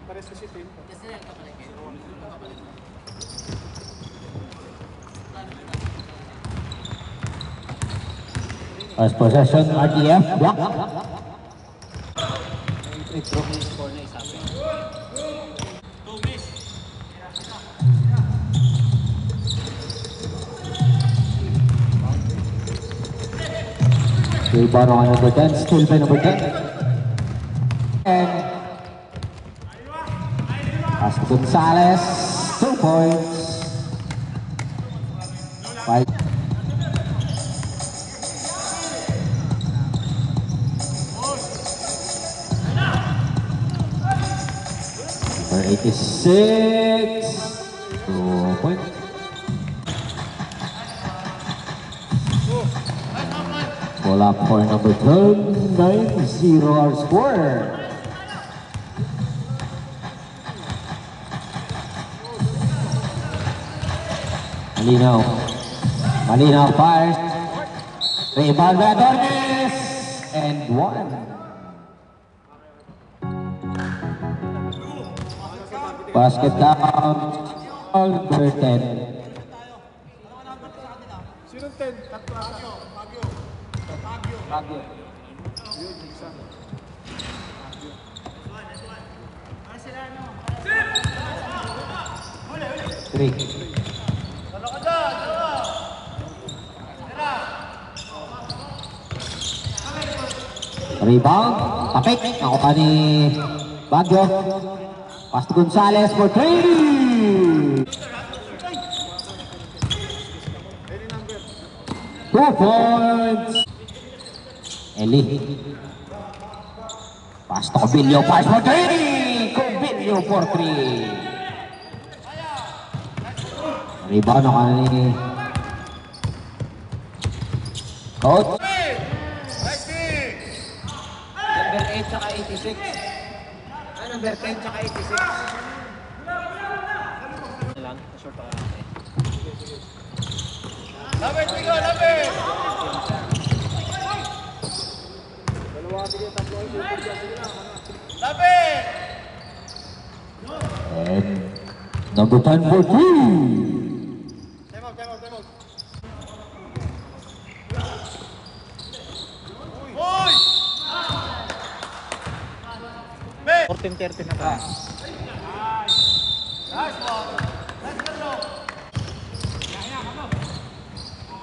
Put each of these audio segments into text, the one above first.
First possession, RTF, block. Rebound on number 10, still by number 10. And pass to Gonzalez, 2 points. 5. Number 86, 2 points. Pull up for number 12, 9-0 our score. Malinaw fires. Rebound by Adornes. And 1. Basket down. Number 10. Sinong 10? Baguio. Yun, isa. Three. Rebound. Tapik. Ako pa ni Baguio. Pass to Gonzalez for 3. 2 points. Eli. Pass to Cobillo. Pass for 3. Cobillo for 3. Rebound ako ni Coach. Number 8 tsaka 86. Number 10 tsaka 86. Lang, short pa kami. Lapit, Migo, lapit! Dalawa, sige, tatlo, lapit! And number 10 for 3. Time out. 14-13 na ba?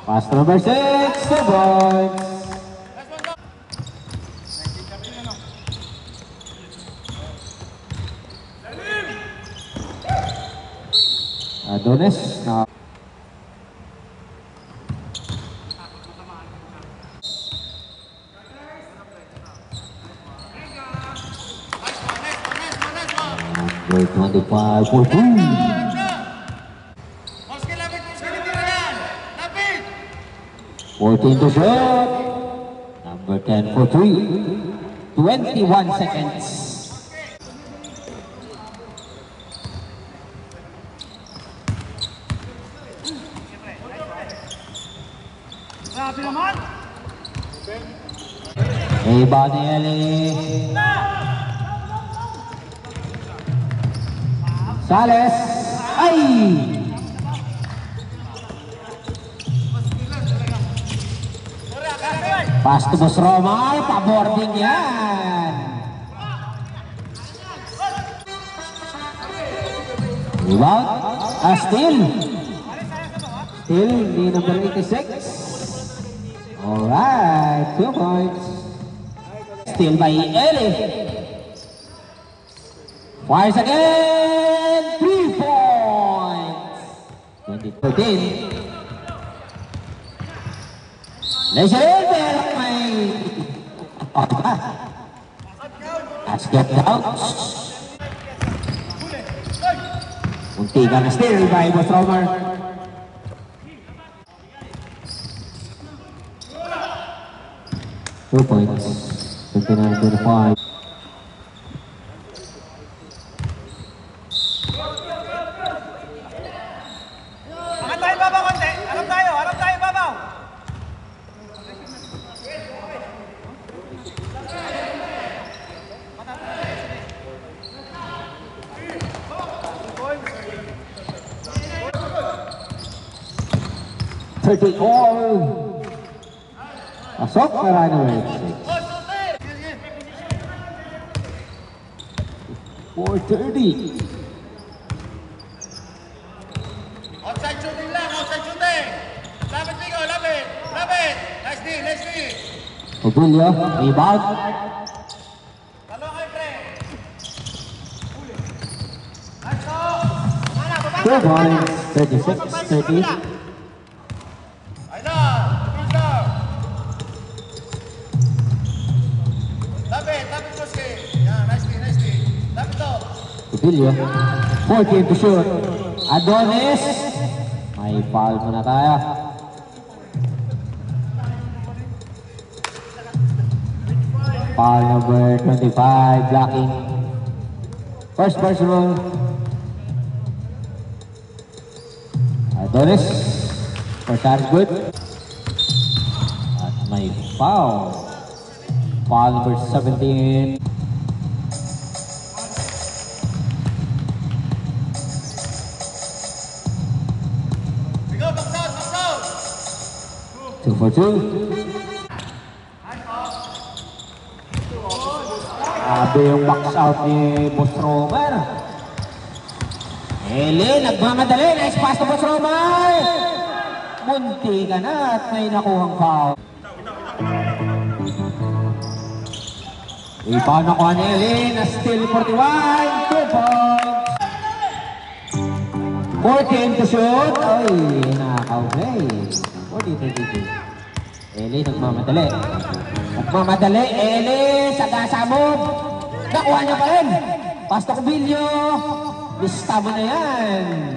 Pass to number 6, 2 points. Adornes na number 25 for 2. Moski, tira yan! Lapit! 14 to shot. Number 10 for 3. 21 seconds. Grabe naman! Rebound ni Eli. Sales. Ay! Pass to Boss Romay. Pa-boarding yan. Rebound. Steal. Steal ni number 86. Alright. 2 points. Steal by Eli. Fires again. 3 points. 2013. Leisure, pero may basket down. Muntikan na steal by Boss Romer. Two points. 29-25. Angat tayo babaw konti! Harap tayo babaw! 30 all. Pasok para number 6. 4:30. Outside shooting lang, outside shooting. Lapit, Nico, lapit. Lapit. Nice D, nice D. Obilio, rebound. Talo kay pre. 2 points, 36-30. Ay na, please down. Lapit, lapit po si. Yan, nice D, nice D. Lapit to. Obilio, 14 to shoot. Adonis. May foul muna tayo. Foul number 25, blocking. First personal. Adonis. First shot is good. At may foul. Foul number 17. We go, box out, box out. 2 for 2. Grabe yung box out ni Boss Romer. Eli, nagmamadali. Nice pass to Boss Romer. Munti ka na at may nakuhang foul. Rebound ako ni Eli. Na still 41. 2 points. 14 to shoot. Ay, nakaka-okay. 40-32. Eli, nagmamadali. Nagmamadali. Eli, sagasa mo. Nakuha niya pa rin. Pasto Cobillo. Lista mo na yan.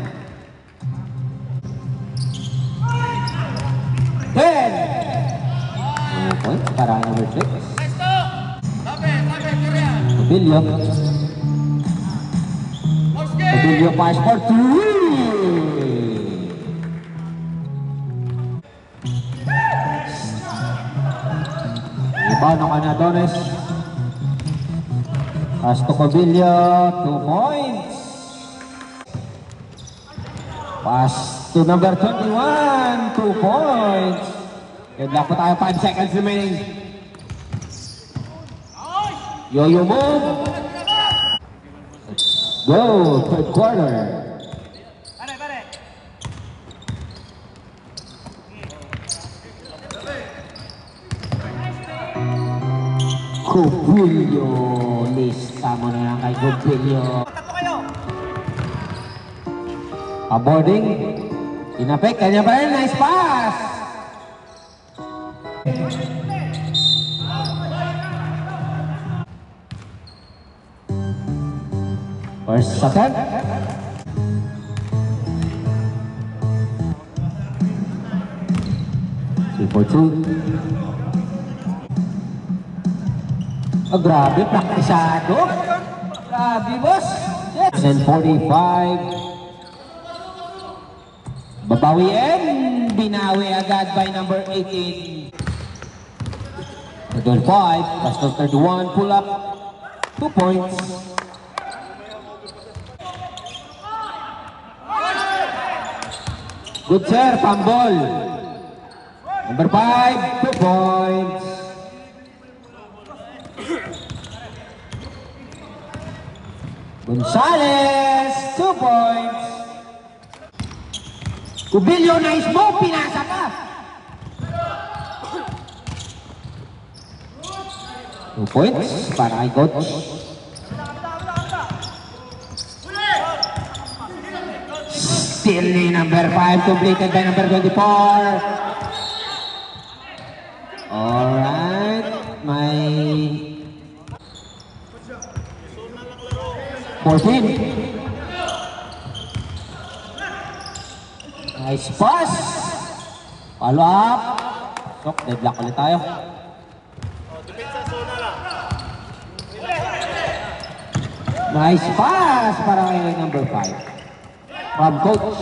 10. 2 points para number 6. Nice to. Lapit, lapit, Korea. Cobillo. Box game. Cobillo pass for 3. Rebound ng Adonis. Pass to Cobillo, 2 points. Pass to number 21, 2 points. Good luck po tayo, 5 seconds remaining. Yo-yo move. Let's go, third quarter. Pare, pare. Cobillo, lista mo na yan kay Cobillo. Tatlo kayo. Aboarding. Inapek, kanya pa rin. Nice pass. First second. Two for 2. Oh, grabe, praktisado. Grabe, boss. Yes. And 45. Babawiin, binawi agad by number 18. Third 5, pass to 31, pull up, 2 points. Good sir, pambol. Number 5, 2 points. Gonzales, 2 points. Cobillo, nice move, pinasa pa. 2 points para kay coach. Still ni number 5, completed by number 24. Alright, may 14. Nice pass. Follow up. Sok, deadlock ulit tayo. Nice pass para kay number 5. From coach.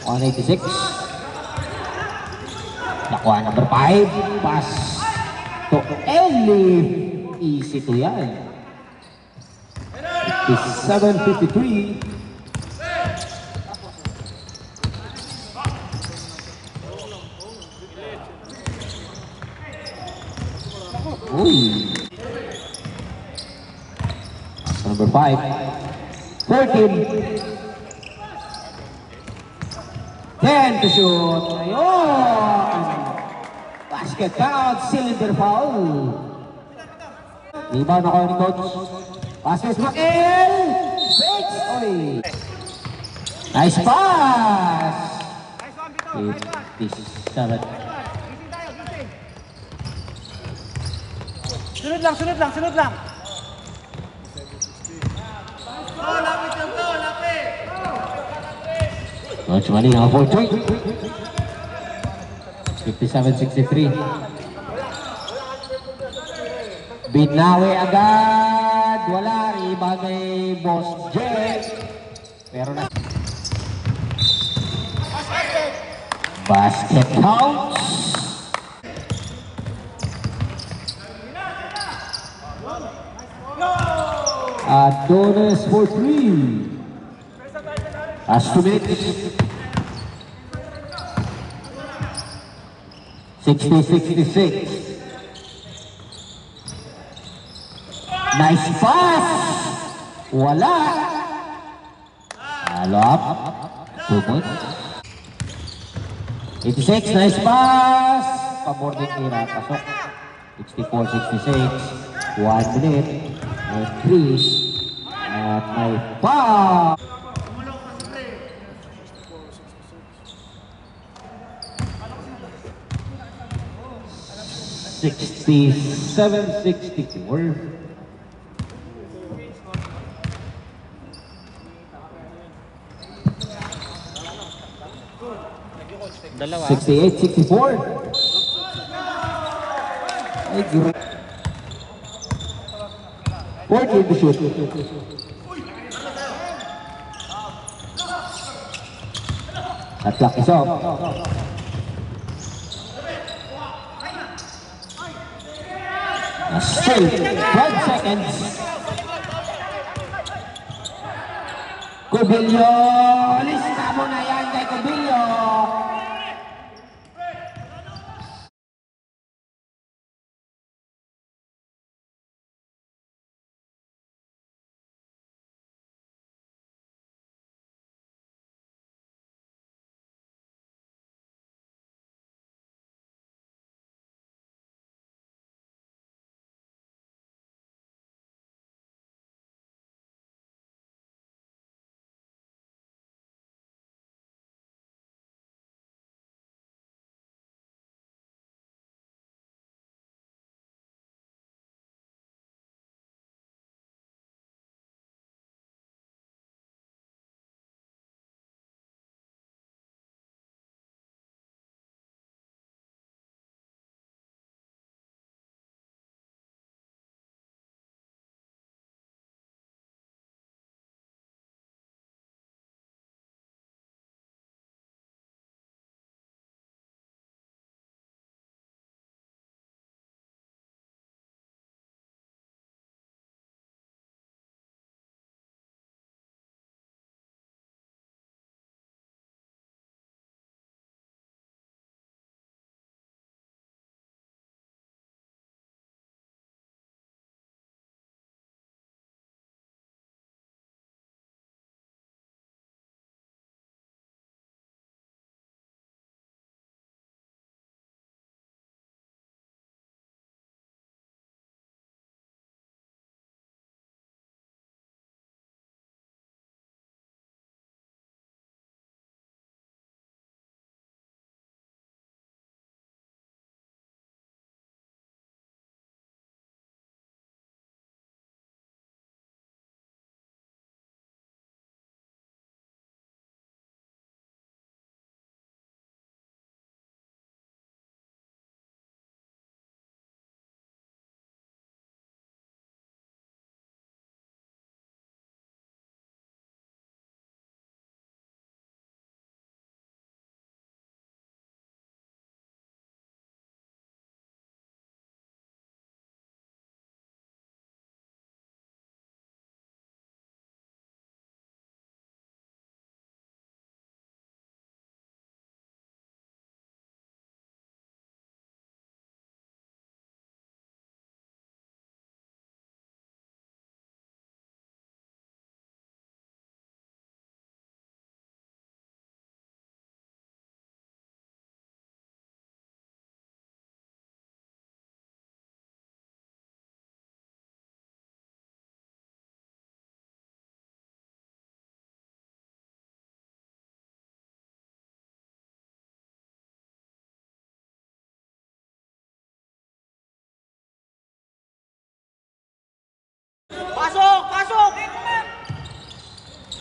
186. Nakuha number 5. Pass to Eli. Easy to yan. 57-53. Uy. Number 5. 14. 10 to shoot. Ayun. Basket count. Cylinder foul. Rebound ako ni coach. Basket Makel. Fakes. Oy. Nice pass. 57. Sunod lang, sunod lang, sunod lang. Oh, lapit yung to, lapit. Coach Maling ang 4-3. 57-63. Binawi agad. Wala. Rebound kay Boss J. Pero na. Basket count. Adonis for 3. Has to make 60-66. Nice pass. Wala. Follow up. 2 points. 86. Nice pass. Pabor din tira. Pasok. 64-66. 1 minute. And 3. At may foul. 67-64. Dalawa. 68-64. Ay, great. 14 to shoot. Shot clock is off. Still 12 seconds. Cubillo. Lista mo na yan kay Cubillo.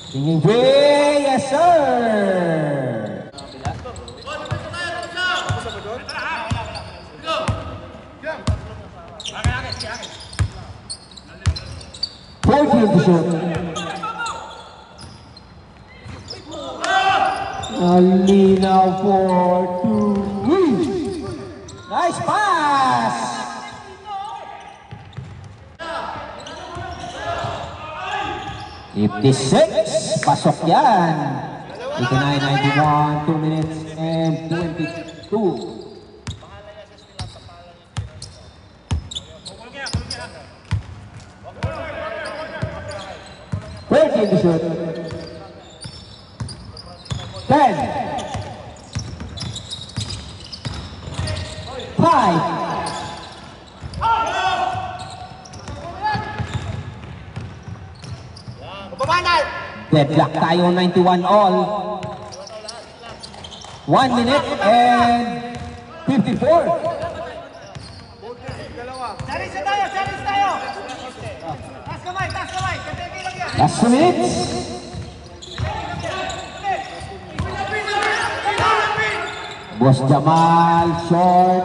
Singing free, yes sir! 14 to shoot. Alinaw for 2. Nice pass! $56, pasok yan. 89-91, 2 minutes and 22. To shoot. 10, 5. Deadlock tayo, 91 all. 1 minute and 54. Charis tayo! Taas kamay! Last 2 minutes. Boss Jamal, short.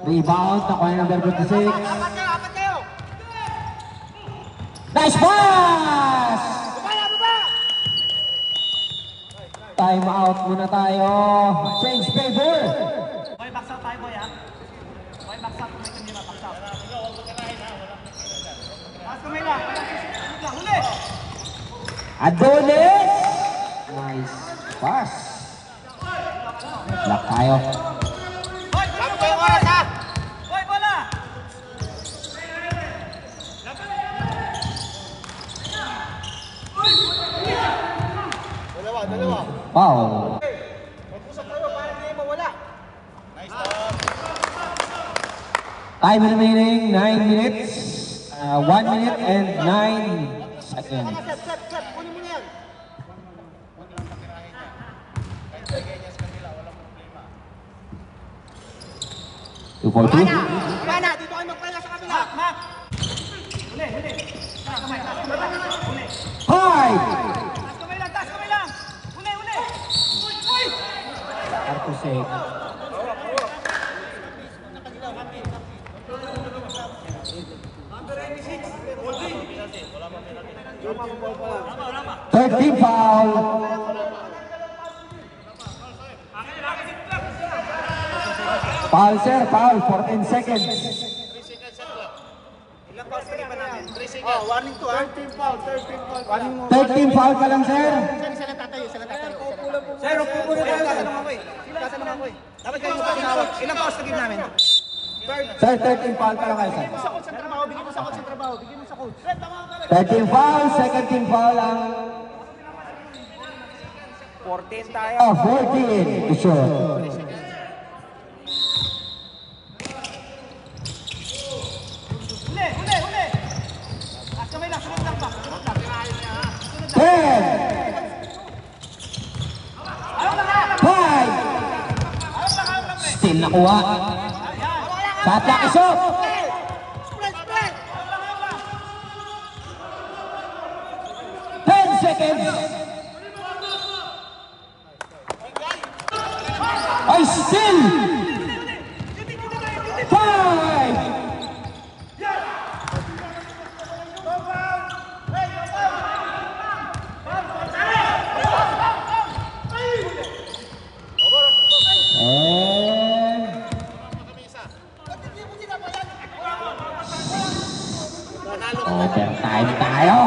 Rebound, nakuha ng number 56. Apat kayo! Nice pass! Time out muna tayo. Change favor. Boy, box out tayo, boy, ha? Boy, box out. May kanina, box out. Taas kamay lang. Huli! Adonis! Nice pass. Lock tayo. Boy, kapag kayo oras, ha? Boy, bola! Dalawa. Foul. Mag-usap kayo para hindi mawala. Time remaining 9 minutes. 1 minute and 9 seconds. Set. Kunin mo na yan. 242. Pana, dito kayo magpahinga sa kabila. Mak! Huli! Taas kamay. Huli! Five. Taas kamay lang! Huli! Uy! Artusek. Third team foul. Foul sir, foul, 14 seconds. Ilang calls pa namin? 3 seconds. Oh, warning to, ha? 13 foul. Warning mo. Third team foul ka lang sir. Saan tatayo? Sir, upo muna tayo. Kasan naman ko eh. Dapat kayo magpapinawag. Ilang calls na game namin? Sir, third team foul ka lang kayo sir. Sa coach sa trabaho, bigyan mo sa coach sa trabaho. Bigyan mo sa coach. Third team foul, second team foul lang. 14 tayo. 14 to shoot. Huli! Taas kamay lang, sunod lang ba? 10, 5, still nakuha. Shot clock is off. Spread! 10 seconds. I still 5. Overtime tayo.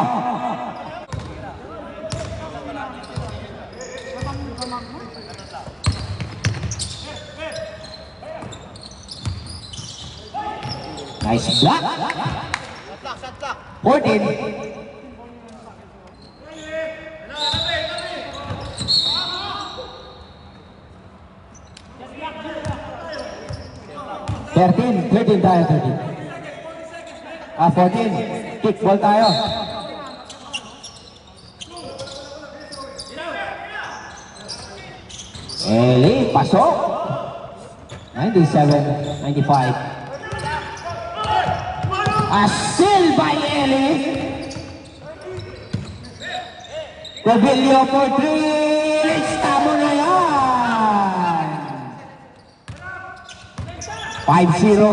Nice block. 14. Thirteen tayo, 13. 14. Kickball tayo. Eli, pasok. 97, 95. A steal by Eli. Cobillo for 3. Lista mo na yan. 5-0.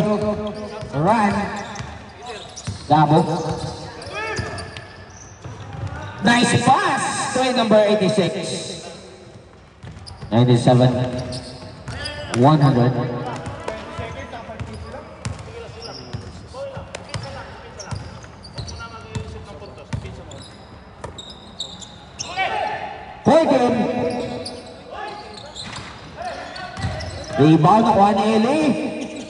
Run. Gabo. Nice pass to number 86. 97. 100. Forgan. Rebound nakuha ni Eli.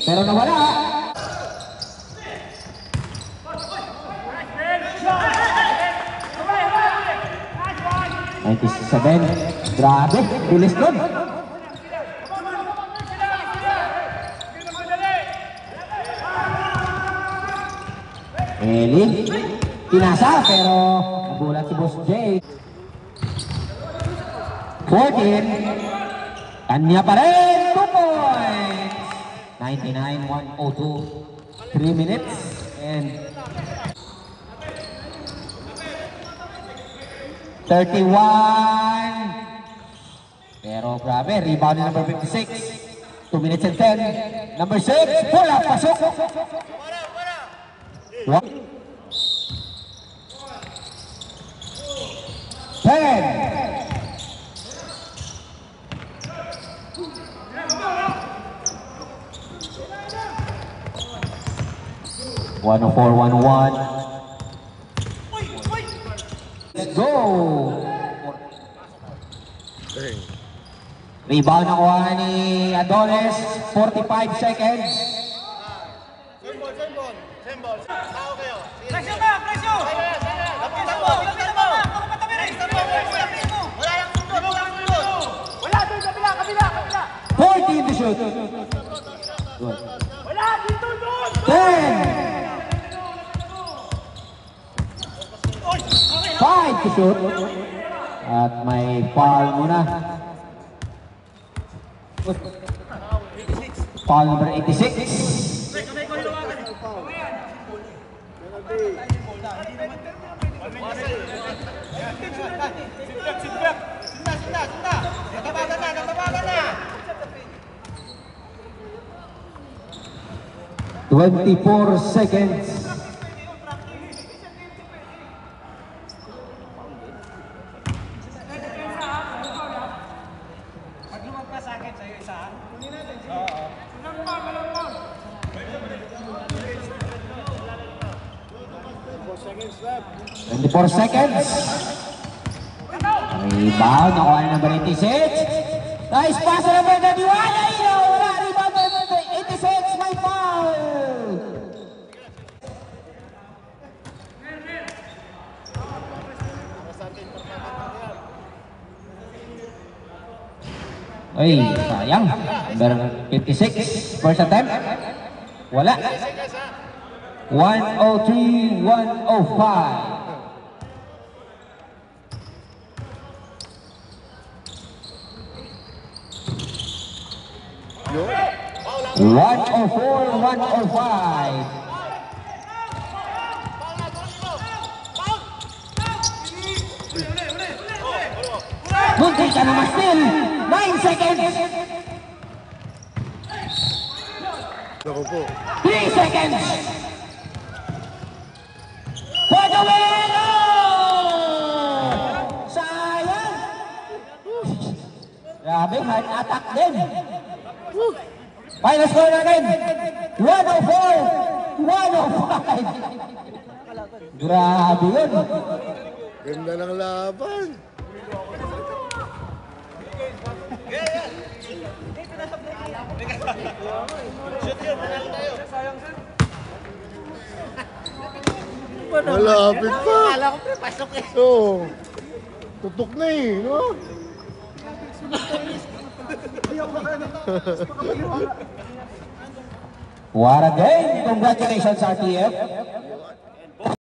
Pero nawala. Seven. Grabe, bilis doon. Eli, tinasa pero nagulat si Boss Jay. 14. Kanya pa rin, 2 points. 99-102. 3 minutes and 31. Pero grabe, rebound ni number 56. 2 minutes and 10. Number 6, pull up, pasok. 10. 104-101. Let's go! Rebound nakuha ni Adonis, 45 seconds. Same ball. Tao kayo. Presyo ba? Presyo! Wala doon, kabila! 14 to shoot. Wala dito doon! 10. 5 to shoot. At may foul muna. Foul number 86. Sunda. 24 seconds. Four seconds. Rebound, nakuha na number 86. Nice pass na number 31. Ayaw, wala. Rebound number 86. May foul. Ay, sayang. Number 56. First attempt. Wala. 103, 105. 104, 105. Muntik ka naman still. 9 seconds. Ako po. 3 seconds. For the win! Sayang. Grabe, heart attack din. Final score natin, 104, 105. Grabe yun. Ganda ng laban. Malapit pa. Akala ko pasok eh. So, tutok na eh, no? What a game! Congratulations, RTF.